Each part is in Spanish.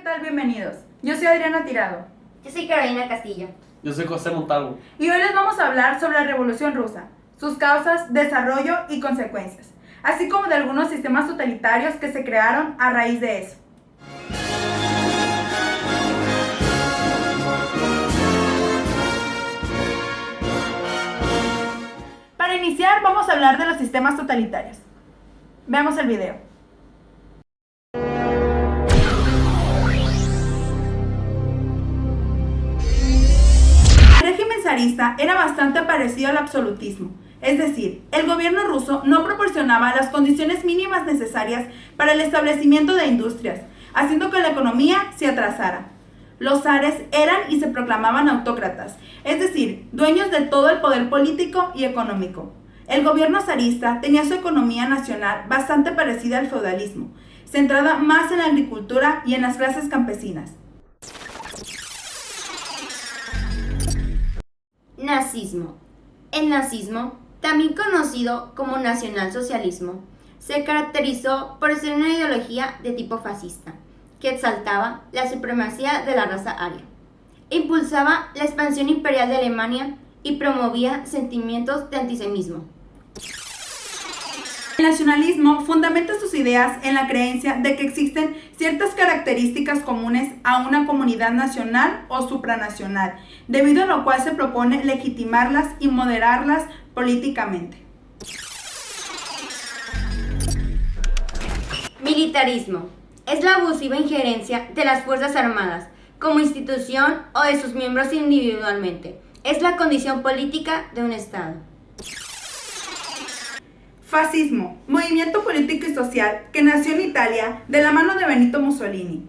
tal? Bienvenidos. Yo soy Adriana Tirado. Yo soy Carolina Castillo. Yo soy José Montalvo. Y hoy les vamos a hablar sobre la Revolución Rusa, sus causas, desarrollo y consecuencias, así como de algunos sistemas totalitarios que se crearon a raíz de eso. Para iniciar, vamos a hablar de los sistemas totalitarios. Veamos el video. El régimen zarista era bastante parecido al absolutismo, es decir, el gobierno ruso no proporcionaba las condiciones mínimas necesarias para el establecimiento de industrias, haciendo que la economía se atrasara. Los zares eran y se proclamaban autócratas, es decir, dueños de todo el poder político y económico. El gobierno zarista tenía su economía nacional bastante parecida al feudalismo, centrada más en la agricultura y en las clases campesinas. Nazismo. El nazismo, también conocido como nacionalsocialismo, se caracterizó por ser una ideología de tipo fascista, que exaltaba la supremacía de la raza aria, impulsaba la expansión imperial de Alemania y promovía sentimientos de antisemitismo. El nacionalismo fundamenta sus ideas en la creencia de que existen ciertas características comunes a una comunidad nacional o supranacional, debido a lo cual se propone legitimarlas y moderarlas políticamente. Militarismo. Es la abusiva injerencia de las Fuerzas Armadas como institución o de sus miembros individualmente. Es la condición política de un Estado. Fascismo, movimiento político y social que nació en Italia de la mano de Benito Mussolini.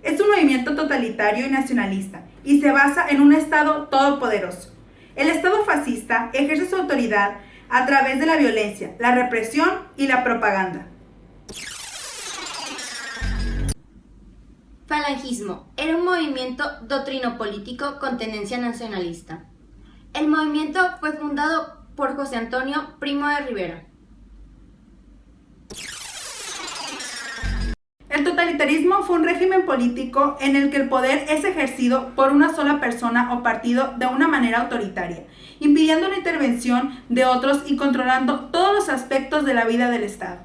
Es un movimiento totalitario y nacionalista y se basa en un Estado todopoderoso. El Estado fascista ejerce su autoridad a través de la violencia, la represión y la propaganda. Falangismo era un movimiento doctrinopolítico con tendencia nacionalista. El movimiento fue fundado por José Antonio Primo de Rivera. El totalitarismo fue un régimen político en el que el poder es ejercido por una sola persona o partido de una manera autoritaria, impidiendo la intervención de otros y controlando todos los aspectos de la vida del Estado.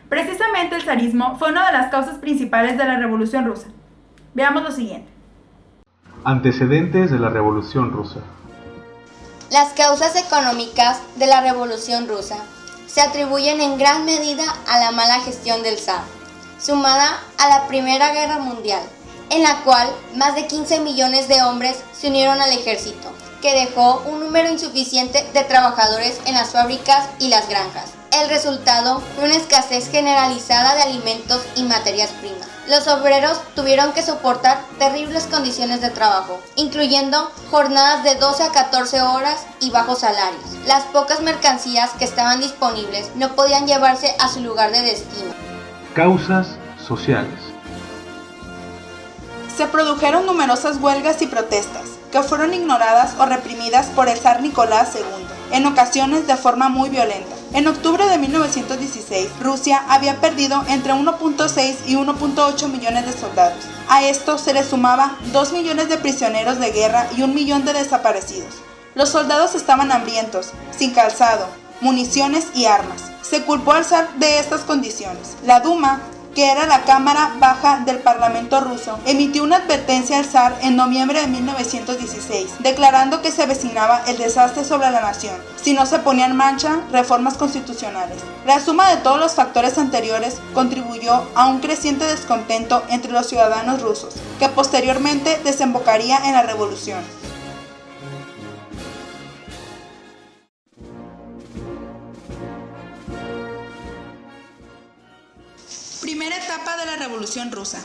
Precisamente el zarismo fue una de las causas principales de la Revolución Rusa. Veamos lo siguiente. Antecedentes de la Revolución Rusa. Las causas económicas de la Revolución Rusa se atribuyen en gran medida a la mala gestión del zar, sumada a la Primera Guerra Mundial, en la cual más de 15 millones de hombres se unieron al ejército, que dejó un número insuficiente de trabajadores en las fábricas y las granjas. El resultado fue una escasez generalizada de alimentos y materias primas. Los obreros tuvieron que soportar terribles condiciones de trabajo, incluyendo jornadas de 12 a 14 horas y bajos salarios. Las pocas mercancías que estaban disponibles no podían llevarse a su lugar de destino. Causas sociales. Se produjeron numerosas huelgas y protestas, que fueron ignoradas o reprimidas por el zar Nicolás II, en ocasiones de forma muy violenta. En octubre de 1916, Rusia había perdido entre 1.6 y 1.8 millones de soldados. A esto se le sumaba 2 millones de prisioneros de guerra y 1 millón de desaparecidos. Los soldados estaban hambrientos, sin calzado, municiones y armas. Se culpó al zar de estas condiciones. La Duma, que era la Cámara Baja del Parlamento ruso, emitió una advertencia al zar en noviembre de 1916, declarando que se avecinaba el desastre sobre la nación si no se ponían en marcha reformas constitucionales. La suma de todos los factores anteriores contribuyó a un creciente descontento entre los ciudadanos rusos, que posteriormente desembocaría en la revolución. Primera etapa de la Revolución Rusa.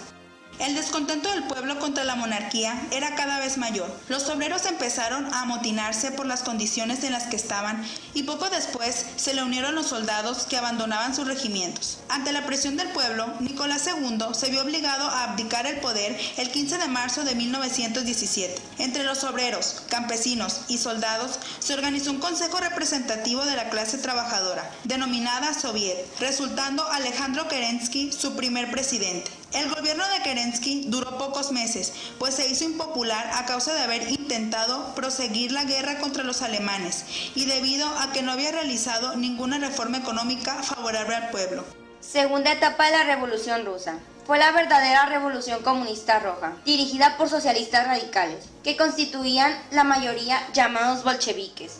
El descontento del pueblo contra la monarquía era cada vez mayor. Los obreros empezaron a amotinarse por las condiciones en las que estaban y poco después se le unieron los soldados que abandonaban sus regimientos. Ante la presión del pueblo, Nicolás II se vio obligado a abdicar el poder el 15 de marzo de 1917. Entre los obreros, campesinos y soldados se organizó un consejo representativo de la clase trabajadora, denominada Soviet, resultando Alejandro Kerensky su primer presidente. El gobierno de Kerensky duró pocos meses, pues se hizo impopular a causa de haber intentado proseguir la guerra contra los alemanes y debido a que no había realizado ninguna reforma económica favorable al pueblo. Segunda etapa de la Revolución Rusa. Fue la verdadera Revolución Comunista Roja, dirigida por socialistas radicales, que constituían la mayoría llamados bolcheviques.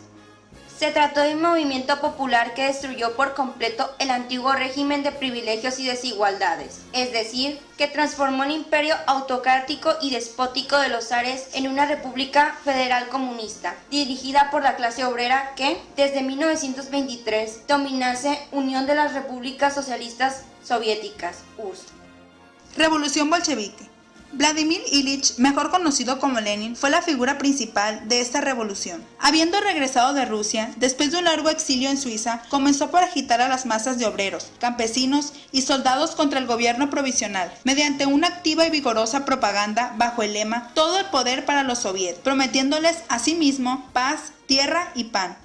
Se trató de un movimiento popular que destruyó por completo el antiguo régimen de privilegios y desigualdades, es decir, que transformó el imperio autocrático y despótico de los zares en una república federal comunista, dirigida por la clase obrera que, desde 1923, dominase Unión de las Repúblicas Socialistas Soviéticas, URSS. Revolución bolchevique. Vladimir Ilich, mejor conocido como Lenin, fue la figura principal de esta revolución. Habiendo regresado de Rusia, después de un largo exilio en Suiza, comenzó por agitar a las masas de obreros, campesinos y soldados contra el gobierno provisional, mediante una activa y vigorosa propaganda bajo el lema "Todo el poder para los soviets", prometiéndoles asimismo paz, tierra y pan.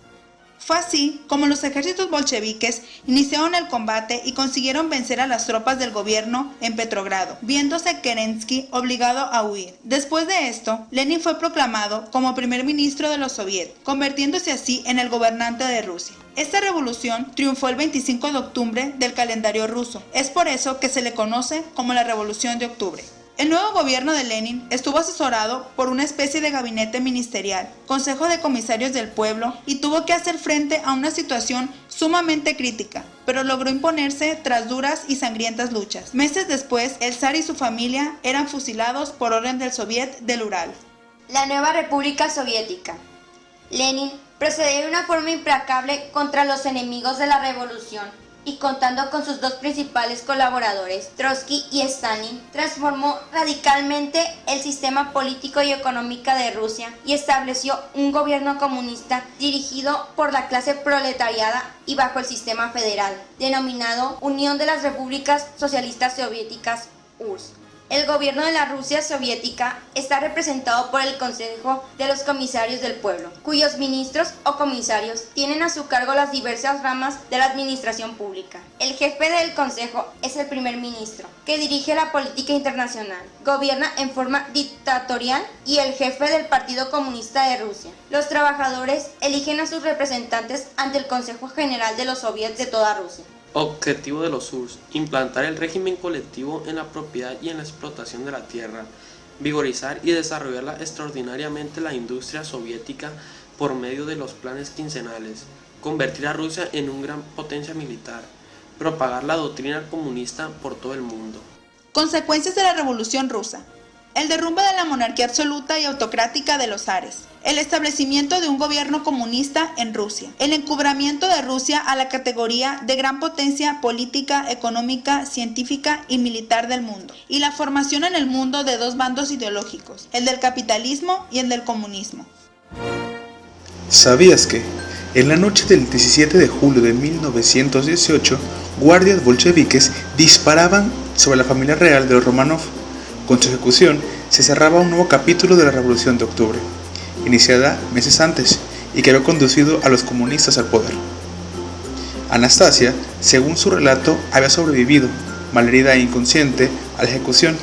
Fue así como los ejércitos bolcheviques iniciaron el combate y consiguieron vencer a las tropas del gobierno en Petrogrado, viéndose Kerensky obligado a huir. Después de esto, Lenin fue proclamado como primer ministro de los soviets, convirtiéndose así en el gobernante de Rusia. Esta revolución triunfó el 25 de octubre del calendario ruso. Es por eso que se le conoce como la Revolución de Octubre. El nuevo gobierno de Lenin estuvo asesorado por una especie de gabinete ministerial, Consejo de Comisarios del Pueblo, y tuvo que hacer frente a una situación sumamente crítica, pero logró imponerse tras duras y sangrientas luchas. Meses después, el zar y su familia eran fusilados por orden del Soviet del Ural. La nueva República Soviética. Lenin procedió de una forma implacable contra los enemigos de la revolución, y contando con sus dos principales colaboradores, Trotsky y Stalin, transformó radicalmente el sistema político y económico de Rusia y estableció un gobierno comunista dirigido por la clase proletariada y bajo el sistema federal, denominado Unión de las Repúblicas Socialistas Soviéticas, URSS. El gobierno de la Rusia soviética está representado por el Consejo de los Comisarios del Pueblo, cuyos ministros o comisarios tienen a su cargo las diversas ramas de la administración pública. El jefe del Consejo es el primer ministro, que dirige la política internacional, gobierna en forma dictatorial y el jefe del Partido Comunista de Rusia. Los trabajadores eligen a sus representantes ante el Consejo General de los Soviets de toda Rusia. Objetivo de los URSS: implantar el régimen colectivo en la propiedad y en la explotación de la tierra, vigorizar y desarrollar extraordinariamente la industria soviética por medio de los planes quincenales, convertir a Rusia en una gran potencia militar, propagar la doctrina comunista por todo el mundo. Consecuencias de la Revolución Rusa. El derrumbe de la monarquía absoluta y autocrática de los zares, el establecimiento de un gobierno comunista en Rusia, el encubrimiento de Rusia a la categoría de gran potencia política, económica, científica y militar del mundo, y la formación en el mundo de dos bandos ideológicos, el del capitalismo y el del comunismo. ¿Sabías que, en la noche del 17 de julio de 1918, guardias bolcheviques disparaban sobre la familia real de los Romanov? Con su ejecución se cerraba un nuevo capítulo de la Revolución de Octubre, iniciada meses antes y que había conducido a los comunistas al poder. Anastasia, según su relato, había sobrevivido, malherida e inconsciente, a la ejecución,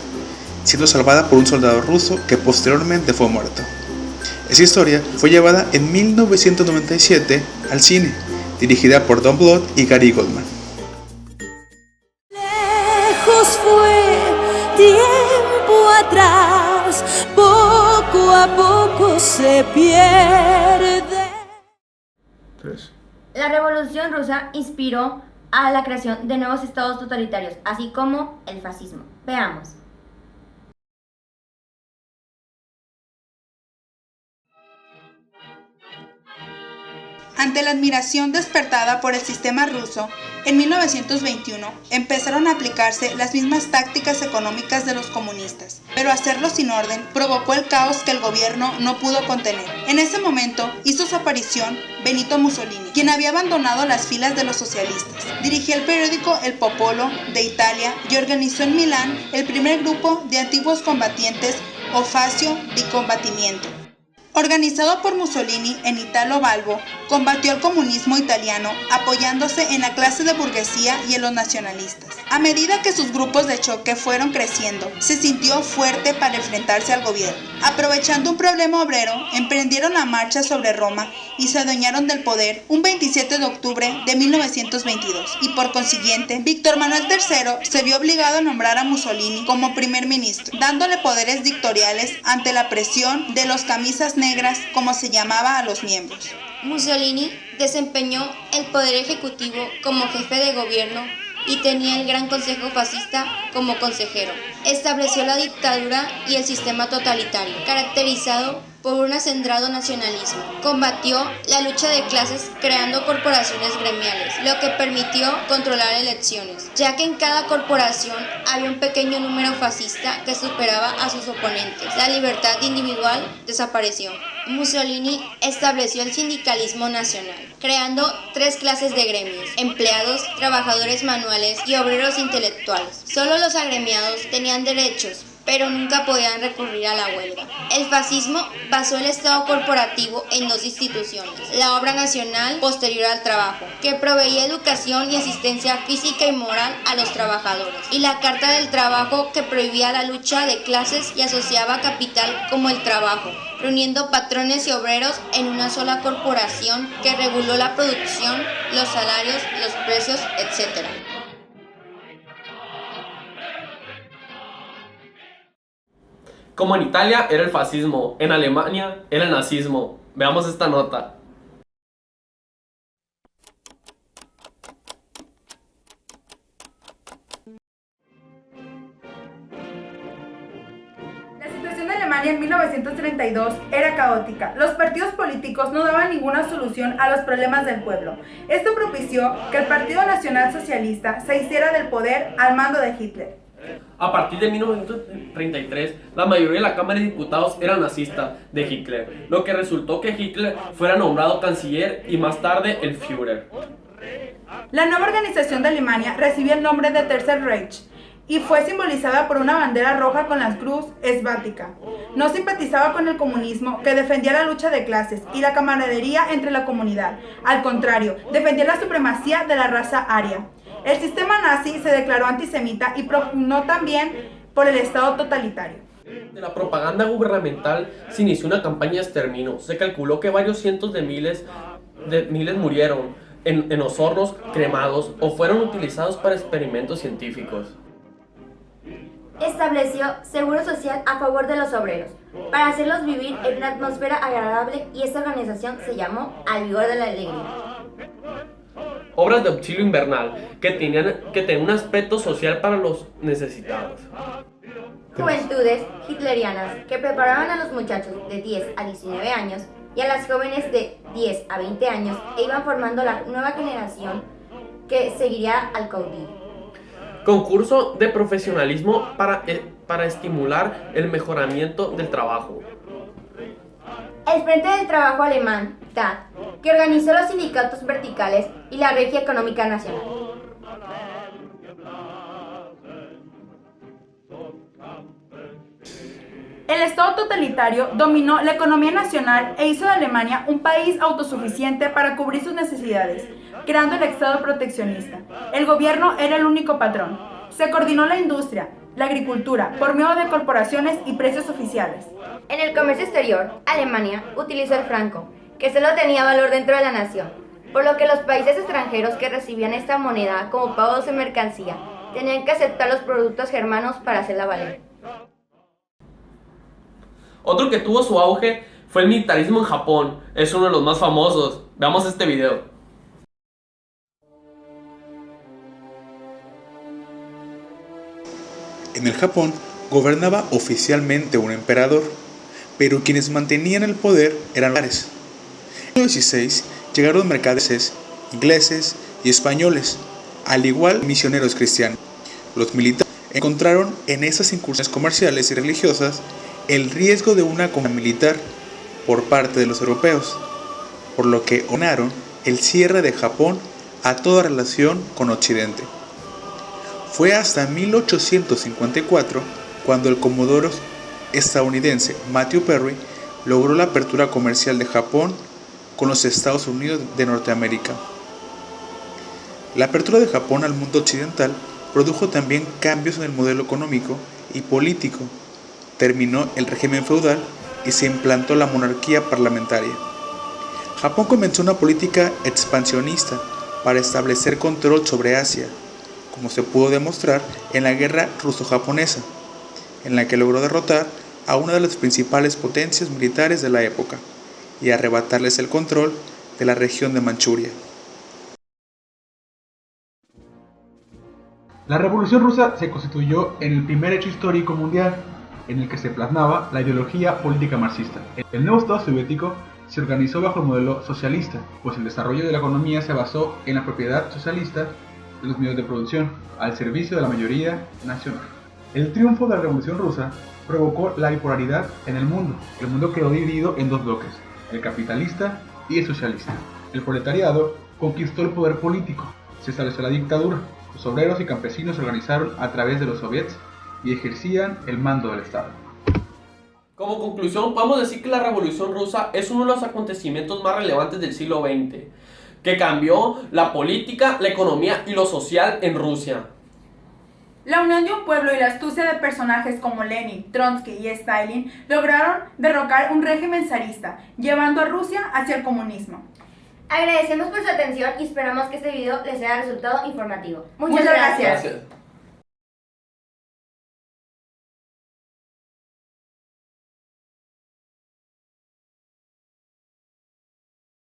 siendo salvada por un soldado ruso que posteriormente fue muerto. Esa historia fue llevada en 1997 al cine, dirigida por Don Bluth y Gary Goldman. Lejos fue tiempo atrás, poco a poco se pierde. La Revolución Rusa inspiró a la creación de nuevos estados totalitarios, así como el fascismo. Veamos. Ante la admiración despertada por el sistema ruso, en 1921 empezaron a aplicarse las mismas tácticas económicas de los comunistas, pero hacerlo sin orden provocó el caos que el gobierno no pudo contener. En ese momento hizo su aparición Benito Mussolini, quien había abandonado las filas de los socialistas. Dirigió el periódico El Popolo de Italia y organizó en Milán el primer grupo de antiguos combatientes o fascio di combatimiento. Organizado por Mussolini en Italo Balbo, combatió al comunismo italiano apoyándose en la clase de burguesía y en los nacionalistas. A medida que sus grupos de choque fueron creciendo, se sintió fuerte para enfrentarse al gobierno. Aprovechando un problema obrero, emprendieron la marcha sobre Roma y se adueñaron del poder un 27 de octubre de 1922, y por consiguiente, Víctor Manuel III se vio obligado a nombrar a Mussolini como primer ministro, dándole poderes dictatoriales ante la presión de los camisas negras, como se llamaba a los miembros. Mussolini desempeñó el poder ejecutivo como jefe de gobierno y tenía el Gran Consejo Fascista como consejero. Estableció la dictadura y el sistema totalitario, caracterizado por un acendrado nacionalismo. Combatió la lucha de clases creando corporaciones gremiales, lo que permitió controlar elecciones, ya que en cada corporación había un pequeño número fascista que superaba a sus oponentes. La libertad individual desapareció. Mussolini estableció el sindicalismo nacional, creando 3 clases de gremios: empleados, trabajadores manuales y obreros intelectuales. Solo los agremiados tenían derechos, pero nunca podían recurrir a la huelga. El fascismo basó el Estado corporativo en 2 instituciones: la Obra Nacional, posterior al trabajo, que proveía educación y asistencia física y moral a los trabajadores, y la Carta del Trabajo, que prohibía la lucha de clases y asociaba capital como el trabajo, reuniendo patrones y obreros en una sola corporación que reguló la producción, los salarios, los precios, etc. Como en Italia era el fascismo, en Alemania era el nazismo. Veamos esta nota. La situación de Alemania en 1932 era caótica. Los partidos políticos no daban ninguna solución a los problemas del pueblo. Esto propició que el Partido Nacional Socialista se hiciera del poder al mando de Hitler. A partir de 1933, la mayoría de la Cámara de Diputados era nazista de Hitler, lo que resultó que Hitler fuera nombrado canciller y más tarde el Führer. La nueva organización de Alemania recibió el nombre de Tercer Reich y fue simbolizada por una bandera roja con la cruz esvástica. No simpatizaba con el comunismo, que defendía la lucha de clases y la camaradería entre la comunidad. Al contrario, defendía la supremacía de la raza aria. El sistema nazi se declaró antisemita y propugnó también por el Estado totalitario. De la propaganda gubernamental se inició una campaña de exterminio. Se calculó que varios cientos de miles murieron en los hornos cremados o fueron utilizados para experimentos científicos. Estableció seguro social a favor de los obreros, para hacerlos vivir en una atmósfera agradable, y esta organización se llamó Al Vigor de la Alegría. Obras de auxilio invernal que tenían un aspecto social para los necesitados. Juventudes hitlerianas que preparaban a los muchachos de 10 a 19 años y a las jóvenes de 10 a 20 años e iban formando la nueva generación que seguiría al caudillo. Concurso de profesionalismo para estimular el mejoramiento del trabajo. El Frente del Trabajo Alemán, TAT, que organizó los sindicatos verticales y la Regia Económica Nacional. El Estado totalitario dominó la economía nacional e hizo de Alemania un país autosuficiente para cubrir sus necesidades, creando el Estado proteccionista. El gobierno era el único patrón. Se coordinó la industria, la agricultura, por medio de corporaciones y precios oficiales. En el comercio exterior, Alemania utilizó el franco, que solo tenía valor dentro de la nación, por lo que los países extranjeros que recibían esta moneda como pagos de mercancía tenían que aceptar los productos germanos para hacerla valer. Otro que tuvo su auge fue el militarismo en Japón. Es uno de los más famosos. Veamos este video. En el Japón gobernaba oficialmente un emperador, pero quienes mantenían el poder eran militares. En el siglo XVI llegaron mercaderes ingleses y españoles, al igual que misioneros cristianos. Los militares encontraron en esas incursiones comerciales y religiosas el riesgo de una conquista militar por parte de los europeos, por lo que ordenaron el cierre de Japón a toda relación con Occidente. Fue hasta 1854 cuando el comodoro estadounidense Matthew Perry logró la apertura comercial de Japón con los Estados Unidos de Norteamérica. La apertura de Japón al mundo occidental produjo también cambios en el modelo económico y político. Terminó el régimen feudal y se implantó la monarquía parlamentaria. Japón comenzó una política expansionista para establecer control sobre Asia, como se pudo demostrar en la guerra ruso-japonesa, en la que logró derrotar a una de las principales potencias militares de la época y arrebatarles el control de la región de Manchuria. La Revolución Rusa se constituyó en el primer hecho histórico mundial en el que se plasmaba la ideología política marxista. El nuevo Estado soviético se organizó bajo el modelo socialista, pues el desarrollo de la economía se basó en la propiedad socialista de los medios de producción, al servicio de la mayoría nacional. El triunfo de la Revolución Rusa provocó la bipolaridad en el mundo. El mundo quedó dividido en dos bloques, el capitalista y el socialista. El proletariado conquistó el poder político, se estableció la dictadura. Los obreros y campesinos se organizaron a través de los soviets y ejercían el mando del Estado. Como conclusión, podemos decir que la Revolución Rusa es uno de los acontecimientos más relevantes del siglo XX, que cambió la política, la economía y lo social en Rusia. La unión de un pueblo y la astucia de personajes como Lenin, Trotsky y Stalin lograron derrocar un régimen zarista, llevando a Rusia hacia el comunismo. Agradecemos por su atención y esperamos que este video les haya resultado informativo. Muchas gracias.